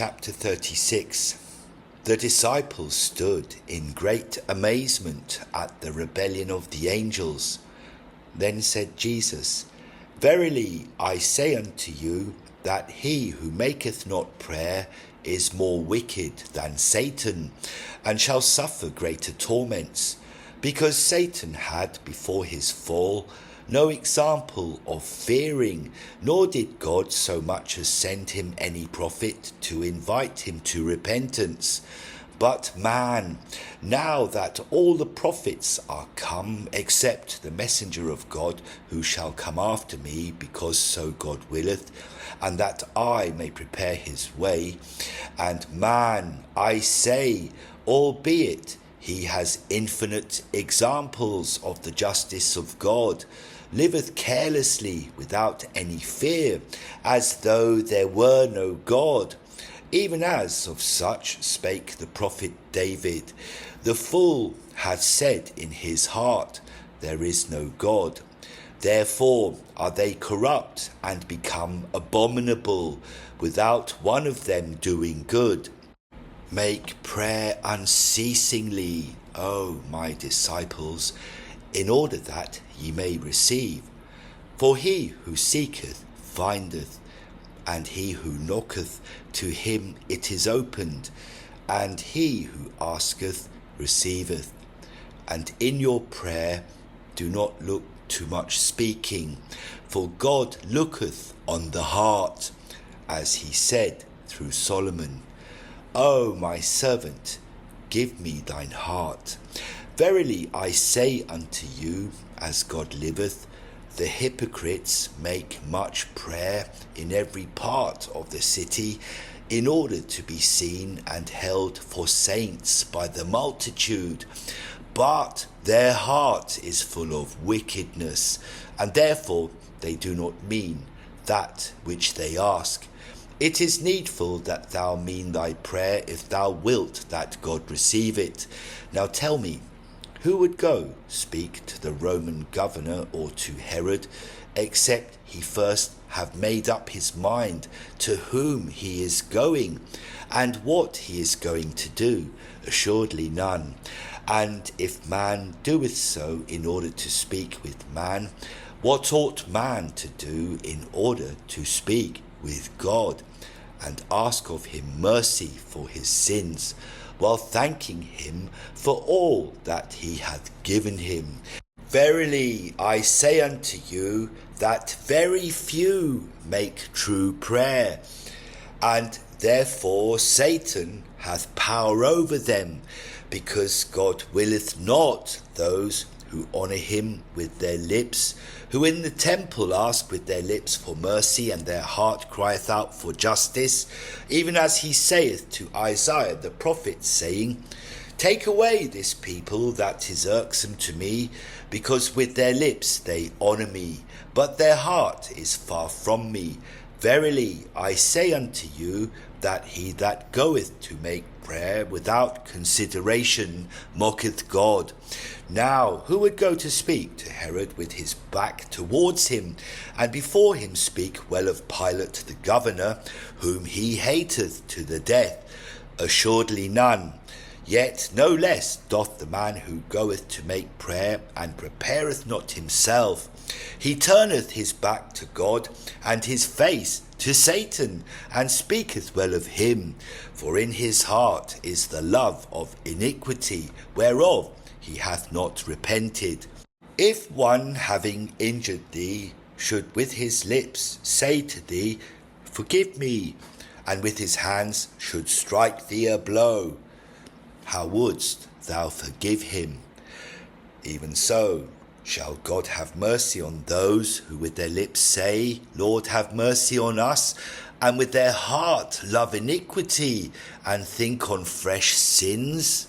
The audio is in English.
Chapter 36. The disciples stood in great amazement at the rebellion of the angels. Then said Jesus, Verily I say unto you, that he who maketh not prayer is more wicked than Satan, and shall suffer greater torments, because Satan had before his fall no example of fearing, nor did God so much as send him any prophet to invite him to repentance. But man, now that all the prophets are come, except the messenger of God, who shall come after me, because so God willeth, and that I may prepare his way, and man, I say, albeit he has infinite examples of the justice of God, liveth carelessly without any fear, as though there were no God. Even as of such spake the prophet David, the fool hath said in his heart, there is no God. Therefore are they corrupt and become abominable, without one of them doing good. Make prayer unceasingly, O my disciples, in order that ye may receive. For he who seeketh findeth, and he who knocketh, to him it is opened, and he who asketh receiveth. And in your prayer do not look too much speaking, for God looketh on the heart, as he said through Solomon, O my servant, give me thine heart. Verily I say unto you, as God liveth, the hypocrites make much prayer in every part of the city, in order to be seen and held for saints by the multitude. But their heart is full of wickedness, and therefore they do not mean that which they ask. It is needful that thou mean thy prayer, if thou wilt that God receive it. Now tell me, who would go speak to the Roman governor or to Herod, except he first have made up his mind to whom he is going, and what he is going to do? Assuredly none. And if man doeth so in order to speak with man, what ought man to do in order to speak with God, and ask of him mercy for his sins, while thanking him for all that he hath given him? Verily I say unto you, that very few make true prayer, and therefore Satan hath power over them, because God willeth not those who honour him with their lips, who in the temple ask with their lips for mercy, and their heart crieth out for justice, even as he saith to Isaiah the prophet, saying, Take away this people that is irksome to me, because with their lips they honour me, but their heart is far from me. Verily I say unto you, that he that goeth to make prayer without consideration mocketh God. Now who would go to speak to Herod with his back towards him, and before him speak well of Pilate the governor, whom he hateth to the death? Assuredly none. Yet no less doth the man who goeth to make prayer, and prepareth not himself. He turneth his back to God, and his face to Satan, and speaketh well of him. For in his heart is the love of iniquity, whereof he hath not repented. If one, having injured thee, should with his lips say to thee, Forgive me, and with his hands should strike thee a blow, how wouldst thou forgive him? Even so shall God have mercy on those who with their lips say, Lord, have mercy on us, and with their heart love iniquity, and think on fresh sins.